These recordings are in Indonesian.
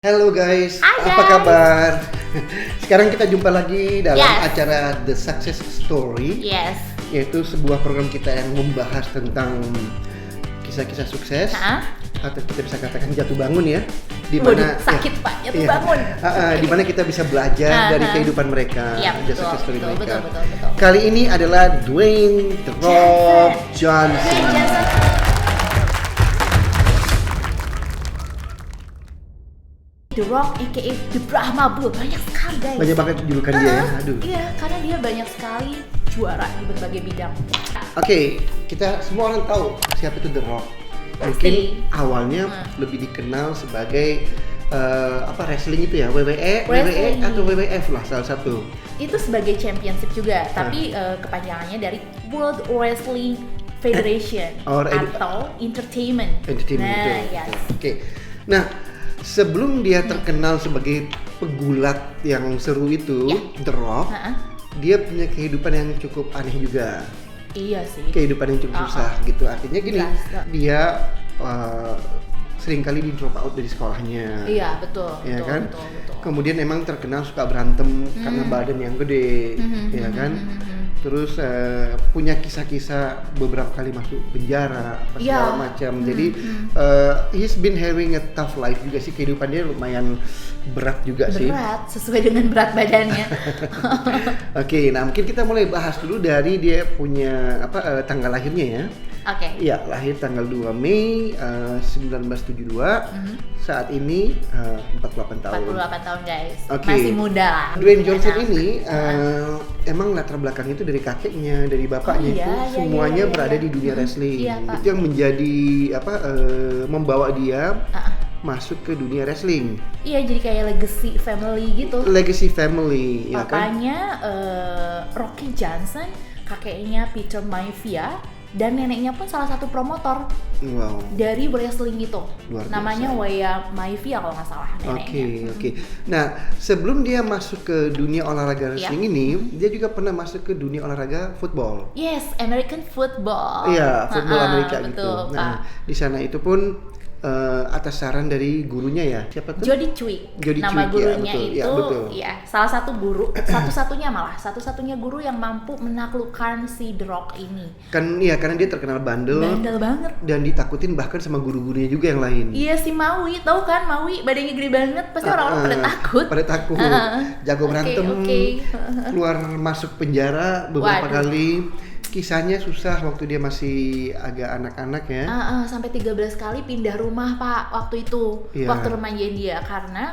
Halo guys, Hai apa guys. kabar? Sekarang kita jumpa lagi dalam Yes. acara The Success Story, Yes. yaitu sebuah program kita yang membahas tentang kisah-kisah sukses, Hah? atau kita bisa katakan jatuh bangun ya, di Waduh, mana sakit Pak, jatuh bangun. di mana kita bisa belajar dari Aha. kehidupan mereka, Iya, The betul, Success Story betul, mereka. betul. Kali ini adalah Dwayne The Rock Johnson. The Rock aka The Brahma Bull, banyak sekali guys. Banyak banget julukan dia ya, aduh. Iya, karena dia banyak sekali juara di berbagai bidang. Oke, kita semua orang tahu siapa itu The Rock. Mungkin Pasti. awalnya lebih dikenal sebagai wrestling itu ya, WWE Wrestling. atau WWF lah salah satu. Itu sebagai championship juga, tapi kepanjangannya dari World Wrestling Federation Or atau Entertainment. Entertainment Nah, itu. yes. Oke. Nah, sebelum dia terkenal sebagai pegulat yang seru itu, Ya. The Rock, Ha-ha. dia punya kehidupan yang cukup aneh juga. Iya sih. Kehidupan yang cukup susah gitu. Artinya gini, Jelas. dia seringkali di drop out dari sekolahnya. Iya, betul. Ya betul, kan? Betul. Kemudian emang terkenal suka berantem karena badan yang gede, Mhm, ya kan? mhm. Terus punya kisah-kisah beberapa kali masuk penjara, apa Iya. segala macam. Jadi he's been having a tough life juga sih, kehidupannya lumayan berat juga sih. Berat, sesuai dengan berat badannya. Oke, nah mungkin kita mulai bahas dulu dari dia punya tanggal lahirnya ya. Oke. Iya, lahir tanggal 2 Mei 1972. Saat ini 48 tahun. 48 tahun guys. Oke. Masih muda lah. Dwayne Johnson Nah. ini emang latar belakang itu dari kakeknya, dari bapaknya Oh, iya, itu iya, semuanya iya, berada iya. di dunia wrestling. Iya, Pak. Itu yang menjadi membawa dia Ah, masuk ke dunia wrestling. iya, jadi kayak legacy family gitu. Legacy family, ya kan? Papanya Rocky Johnson, kakeknya Peter Maivia, dan neneknya pun salah satu promotor Wow. dari wrestling itu. Luar biasa. Namanya Waya Maivia kalau nggak salah neneknya. Oke. Nah, sebelum dia masuk ke dunia olahraga wrestling ini, dia juga pernah masuk ke dunia olahraga football. Yes, American football. Iya, football Amerika betul, gitu. Pak. Nah, di sana itu pun atas saran dari gurunya ya. Siapa tuh? Jody Chwik, Jody nama Chwik, ya, gurunya betul. itu, Ya, betul. ya salah satu guru, satu-satunya guru yang mampu menaklukkan si The Rock ini. Kan iya, karena dia terkenal bandel Bandel banget. dan ditakutin bahkan sama guru-gurunya juga yang lain. Iya si Maui, tahu kan Maui badannya gede banget, pasti orang-orang pada takut. Pada takut. Jago berantem. Oke. Keluar masuk penjara beberapa Waduh. kali. Kisahnya susah waktu dia masih agak anak-anak ya. Sampai 13 kali pindah rumah Pak waktu itu, Iya. waktu remaja dia karena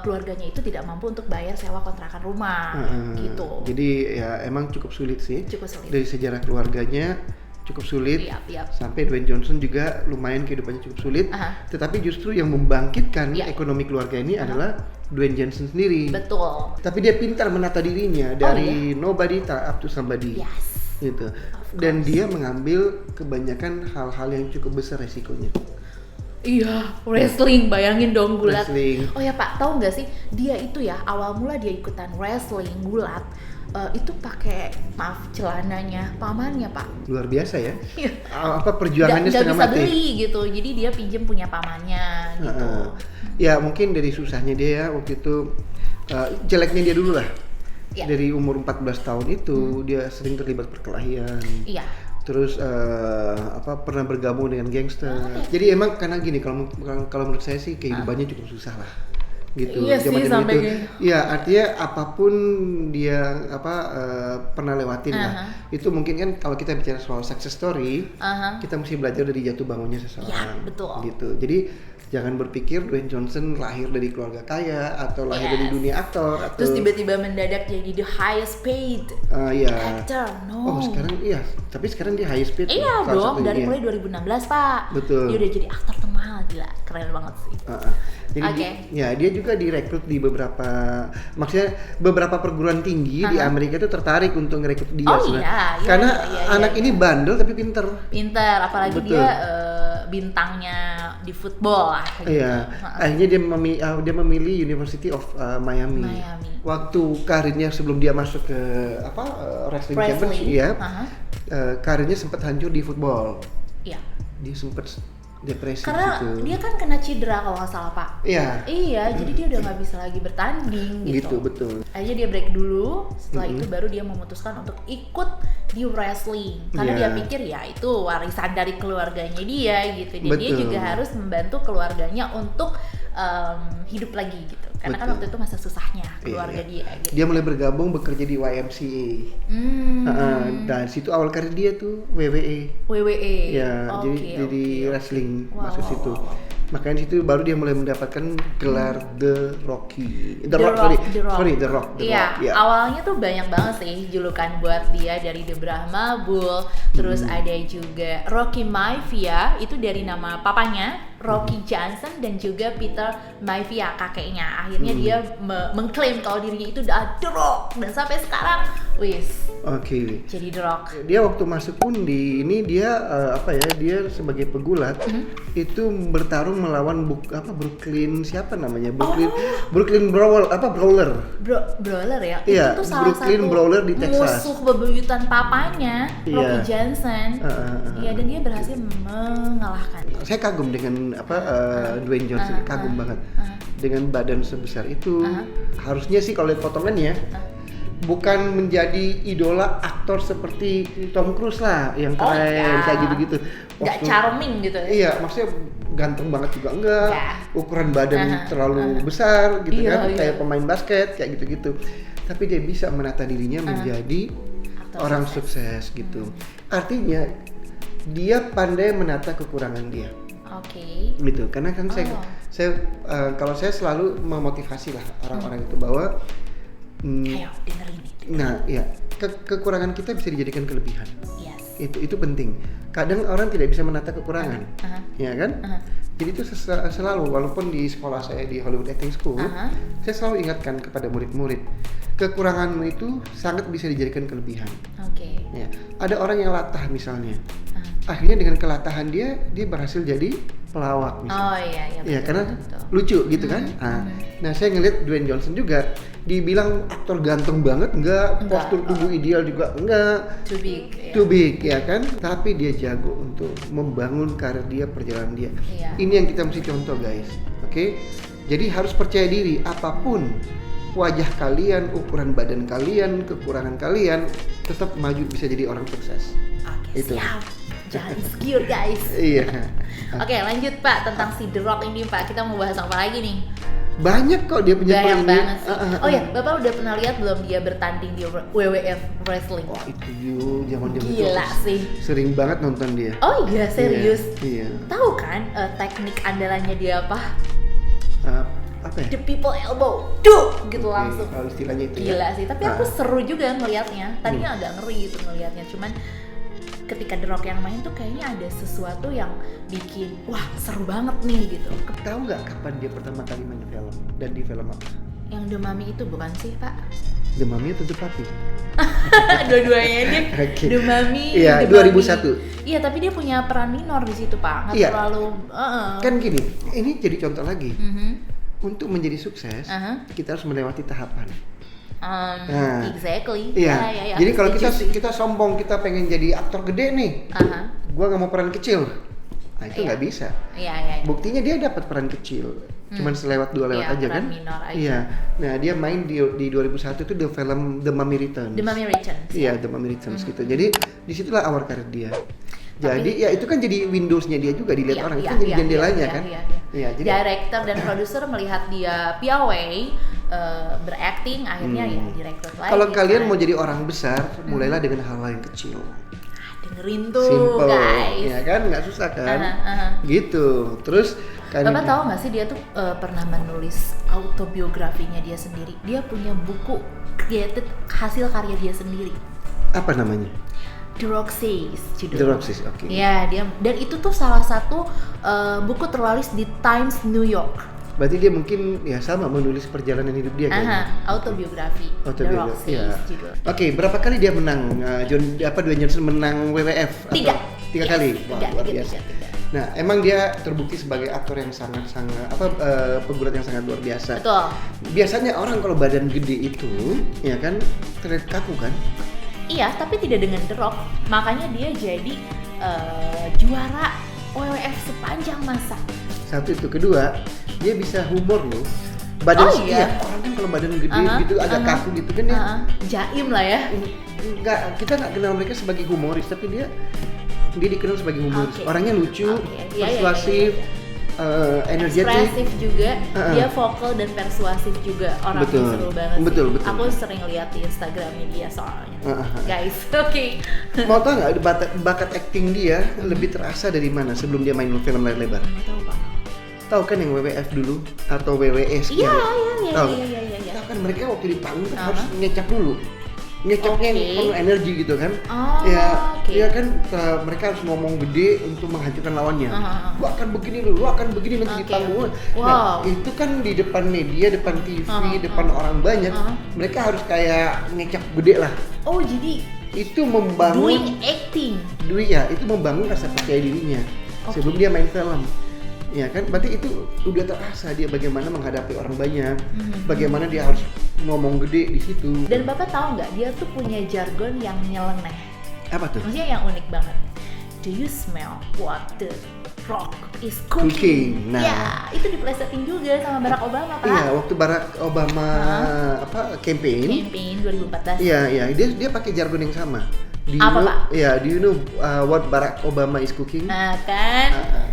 keluarganya itu tidak mampu untuk bayar sewa kontrakan rumah, gitu. Jadi ya emang cukup sulit sih. Cukup sulit. Dari sejarah keluarganya cukup sulit. Yap. Sampai Dwayne Johnson juga lumayan kehidupannya cukup sulit. Aha. Tetapi justru yang membangkitkan Ya. ekonomi keluarga ini adalah Dwayne Johnson sendiri. Betul. Tapi dia pintar menata dirinya dari nobody up to somebody. Yes. Gitu. Of Dan course. dia mengambil kebanyakan hal-hal yang cukup besar resikonya. Iya, wrestling, bayangin dong gulat. Wrestling. Oh ya Pak, tahu nggak sih dia itu ya awal mula dia ikutan wrestling gulat itu pakai celananya pamannya Pak. Luar biasa ya. Iya. Perjuangannya Nggak setengah bisa mati. beli gitu, jadi dia pinjem punya pamannya gitu. Ya mungkin dari susahnya dia ya waktu itu, jeleknya dia dulu lah. Iya. Dari umur 14 tahun itu dia sering terlibat perkelahian. Iya. Terus pernah bergabung dengan gangster. Oke. Jadi emang karena gini, kalau menurut saya sih kehidupannya cukup susah lah. Gitu. Iya sih, Zaman-zaman sampai itu. kayak- Iya, artinya apapun dia pernah lewatin lah. Itu mungkin kan kalau kita bicara soal success story, Aha. kita mesti belajar dari jatuh bangunnya seseorang. Ya, betul. Gitu. Jadi jangan berpikir Dwayne Johnson lahir dari keluarga kaya atau lahir dari Yes. dunia aktor atau Terus tiba-tiba mendadak jadi the highest paid iya. actor. No. Oh, sekarang iya, tapi sekarang dia highest paid. Iya salah dong, satunya dari dia. mulai 2016 Pak. Betul. Dia udah jadi aktor termahal, gila, keren banget sih. Jadi Oke. dia juga direkrut di maksudnya beberapa perguruan tinggi di Amerika itu tertarik untuk ngerekrut dia. Oh, sebenarnya. iya, Karena iya, anak iya. ini bandel tapi pinter. Pinter, apalagi Betul. dia bintangnya di football lah. Gitu. Iya, akhirnya dia memilih University of Miami. Miami. Waktu karirnya sebelum dia masuk ke wrestling championship, ya, karirnya sempat hancur di football. Iya. Dia sempat Depresi Karena gitu. dia kan kena cedera kalau nggak salah Pak. Iya. Iya, jadi dia udah nggak bisa lagi bertanding gitu. Gitu, betul. Akhirnya dia break dulu, setelah itu baru dia memutuskan untuk ikut di wrestling. Karena Iya. dia pikir ya itu warisan dari keluarganya dia gitu. Dan dia Betul. juga harus membantu keluarganya untuk hidup lagi gitu. Karena kan Betul. waktu itu masa susahnya keluarga Iya. dia gitu. Dia mulai bergabung bekerja di YMCA. Dan situ awal karir dia tuh WWE. WWE. Ya, jadi wrestling Wow, masuk wow, situ. wow, wow. Makanya situ baru dia mulai mendapatkan gelar The Rocky. The Rock. Iya, Ya. awalnya tuh banyak banget sih julukan buat dia, dari The Brahma Bull, terus ada juga Rocky Maivia, itu dari nama papanya, Rocky Johnson, dan juga Peter Maivia kakeknya. Akhirnya dia mengklaim kalau dirinya itu udah The Rock, dan sampai sekarang Oke. jadi The Rock. Dia waktu masuk pun di ini dia dia sebagai pegulat itu bertarung melawan Brooklyn siapa namanya? Brooklyn Brawler. Brawler ya? Iya, Itu tuh salah Brooklyn satu Brawler di Texas. musuh bebuyutan papanya, Iya. Rocky Johnson. Iya, dan dia berhasil mengalahkan. Saya kagum dengan Dwayne Johnson, kagum banget dengan badan sebesar itu. Harusnya sih kalau lihat potongannya bukan menjadi idola aktor seperti Tom Cruise lah yang keren kayak gitu-gitu. Nggak charming gitu ya? Iya, maksudnya ganteng banget juga enggak, ukuran badan terlalu besar gitu kan, kayak pemain basket kayak gitu-gitu. Tapi dia bisa menata dirinya menjadi aktor orang sukses gitu. Artinya dia pandai menata kekurangan dia. Oke. Gitu. Karena kan kalau saya selalu memotivasi lah orang-orang itu bahwa Ayo dengerin ini. nah, ya kekurangan kita bisa dijadikan kelebihan. Yes. Itu penting. Kadang orang tidak bisa menata kekurangan, ya kan? Jadi itu selalu, walaupun di sekolah saya di Hollywood Acting School, saya selalu ingatkan kepada murid-murid, kekuranganmu itu sangat bisa dijadikan kelebihan. Oke. Ya, ada orang yang latah misalnya, akhirnya dengan kelatahan dia berhasil jadi pelawak misalnya. Oh iya. Iya, karena betul. lucu gitu kan. Nah, saya ngeliat Dwayne Johnson juga, dibilang aktor ganteng banget enggak, postur tubuh ideal juga enggak, too big ya kan, tapi dia jago untuk membangun karir dia, perjalanan dia. Ini yang kita mesti contoh guys, oke? Jadi harus percaya diri, apapun wajah kalian, ukuran badan kalian, kekurangan kalian, tetap maju bisa jadi orang sukses. Oke, siap. Jangan insecure guys. Iya. Oke, lanjut Pak, tentang si The Rock ini Pak, kita mau bahas apa lagi nih? Banyak kok dia punya banyak ini. Banget sih. Oh ya, Bapak udah pernah lihat belum dia bertanding di WWF Wrestling? Wah, itu zaman-zaman gila itu sih. Sering banget nonton dia. Oh iya, serius? Iya. Tahu kan teknik andalannya dia apa? Apa ya? The people elbow, gitu langsung. Kalau istilahnya itu gila ya. Sih, tapi aku seru juga ngelihatnya. Tadinya agak ngeri gitu ngelihatnya, cuman ketika The Rock yang main tuh kayaknya ada sesuatu yang bikin wah seru banget nih gitu. Tahu nggak kapan dia pertama kali main film dan di film apa? Yang The Mummy itu bukan sih Pak? The Mummy atau The Puppy? Dua-duanya dia. Okay. The Mummy. Iya, 2001. Iya, tapi dia punya peran minor di situ Pak. Nggak terlalu. Kan gini, ini jadi contoh lagi. Untuk menjadi sukses, kita harus melewati tahapan. Exactly. Iya. Ya, jadi kalau kita sombong, kita pengen jadi aktor gede nih, gua nggak mau peran kecil, nah itu nggak bisa. Iya. Buktinya dia dapat peran kecil, cuman selewat 2 lewat aja kan. Minor aja. Iya. Nah dia main di 2001 itu the film The Mummy Returns. The Mummy Returns. Iya, The Mummy Returns gitu. Jadi disitulah awal karir dia. Jadi ya itu kan jadi Windows-nya dia juga dilihat orang, itu jadi jendelanya kan. Iya, jadi director dan produser melihat dia piawai berakting, akhirnya ya direkrut lagi. Kalau kalian mau jadi orang besar, mulailah dengan hal yang kecil. Dengerin tuh, simple, guys. Ya kan, nggak susah kan? Gitu. Terus Bapak tahu nggak sih dia tuh pernah menulis autobiografinya dia sendiri. Dia punya buku created hasil karya dia sendiri. Apa namanya? The Rock Says judulnya. The Rock Says, oke. Ya, dia dan itu tuh salah satu buku terlaris di Times New York. Berarti dia mungkin ya sama menulis perjalanan hidup dia kayaknya. Autobiografi. The Rock Says judulnya. Oke, berapa kali dia menang? Dwayne Johnson menang WWF? 3 kali. Wah, luar biasa. 3. Nah, emang dia terbukti sebagai aktor yang sangat pegulat yang sangat luar biasa. Betul. Biasanya orang kalau badan gede itu, ya kan, terlihat kaku kan? Iya, tapi tidak dengan The Rock. Makanya dia jadi juara WWF sepanjang masa. Satu itu, kedua dia bisa humor loh. Badan iya. Orang kan kalau badan gede gitu agak kaku gitu kan ya. Jaim lah ya. Kita nggak kenal mereka sebagai humoris, tapi dia dikenal sebagai humoris. Orangnya lucu, persuasif, energetik, ekspresif juga, dia vokal dan persuasif juga, orangnya seru banget sih. Betul. Aku sering lihat di Instagramnya dia soalnya, guys. Oke. Mau tau nggak bakat acting dia lebih terasa dari mana sebelum dia main film layar lebar? Tahu Pak. Tahu kan yang WWF dulu atau WWE Iya. Tahu kan mereka waktu di panggung kan harus ngecap dulu. Ngecapnya penuh energi gitu kan. Ya kan mereka harus ngomong gede untuk menghancurkan lawannya. Lu akan begini nanti di panggung. Nah, itu kan di depan media, depan TV, depan orang banyak, mereka harus kayak ngecap gede lah. Oh, jadi itu membangun doing acting. Itu membangun rasa percaya dirinya sebelum dia main film. Ya kan, berarti itu udah terasa dia bagaimana menghadapi orang banyak, bagaimana dia harus ngomong gede di situ. Dan Bapak tahu nggak, dia tuh punya jargon yang nyeleneh. Apa tuh? Maksudnya yang unik banget. Do you smell what the Rock is cooking? Nah, ya, itu diplesetin juga sama Barack Obama, Pak. Iya, waktu Barack Obama campaign 2014. Iya, dia pakai jargon yang sama. Pak? Ya, do you know what Barack Obama is cooking? Nah, kan?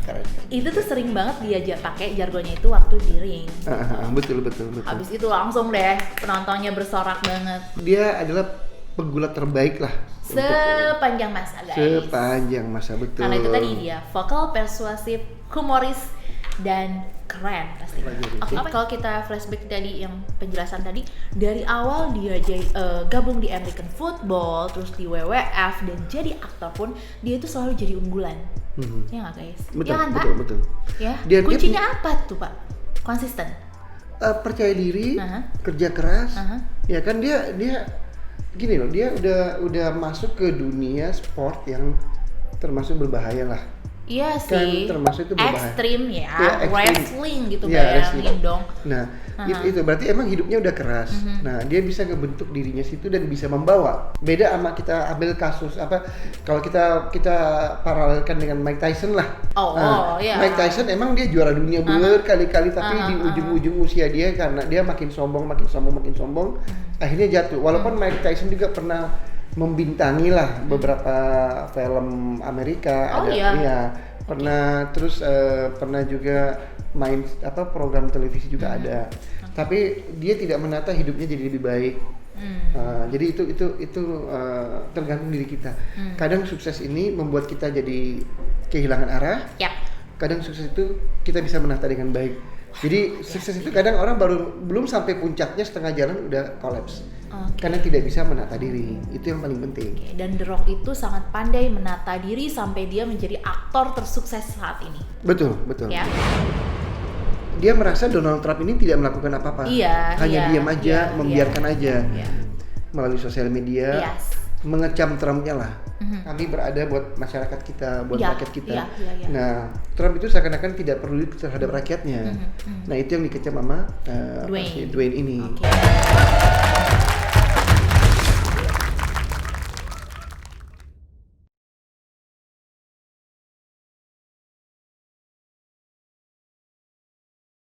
Keren. Itu tuh sering banget dia pakai jargonnya itu waktu di ring. Betul. Habis itu langsung deh penontonnya bersorak banget. Dia adalah pegulat terbaik lah sepanjang masa, guys. Sepanjang masa, betul. Karena itu tadi dia vokal, persuasif, humoris, dan keren pasti. Kalau kita flashback tadi yang penjelasan tadi, dari awal dia gabung di American Football, terus di WWF, dan jadi aktor pun dia itu selalu jadi unggulan. Ya nggak, guys? Betul, ya kan, Pak? Betul. Ya. Kuncinya apa tuh, Pak? Konsisten. Percaya diri, kerja keras. Ya kan dia gini loh, dia udah masuk ke dunia sport yang termasuk berbahaya lah. Iya kan, sih, termasuk itu berbahaya. Ekstrim ya, ekstrim. wrestling gitu, wrestling dong. Nah, itu berarti emang hidupnya udah keras. Nah, dia bisa ngebentuk dirinya situ dan bisa membawa. Beda sama kita ambil kasus kalau kita paralelkan dengan Mike Tyson lah. Iya. Mike Tyson emang dia juara dunia berkali-kali, tapi di ujung-ujung usia dia karena dia makin sombong, akhirnya jatuh. Walaupun Mike Tyson juga pernah membintangi lah beberapa film Amerika, pernah juga main program televisi juga ada. Tapi dia tidak menata hidupnya jadi lebih baik. Jadi itu tergantung diri kita. Kadang sukses ini membuat kita jadi kehilangan arah. Kadang sukses itu kita bisa menata dengan baik. Jadi sukses itu kadang orang belum sampai puncaknya, setengah jalan udah kolaps. Karena tidak bisa menata diri, itu yang paling penting. Dan The Rock itu sangat pandai menata diri sampai dia menjadi aktor tersukses saat ini. Betul. Ya. Dia merasa Donald Trump ini tidak melakukan apa-apa, hanya diam aja, membiarkan aja melalui sosial media, mengecam Trumpnya lah. Kami berada buat masyarakat kita, buat rakyat kita. Nah, Trump itu seakan-akan tidak peduli terhadap rakyatnya. Nah, itu yang dikecam sama Dwayne ini.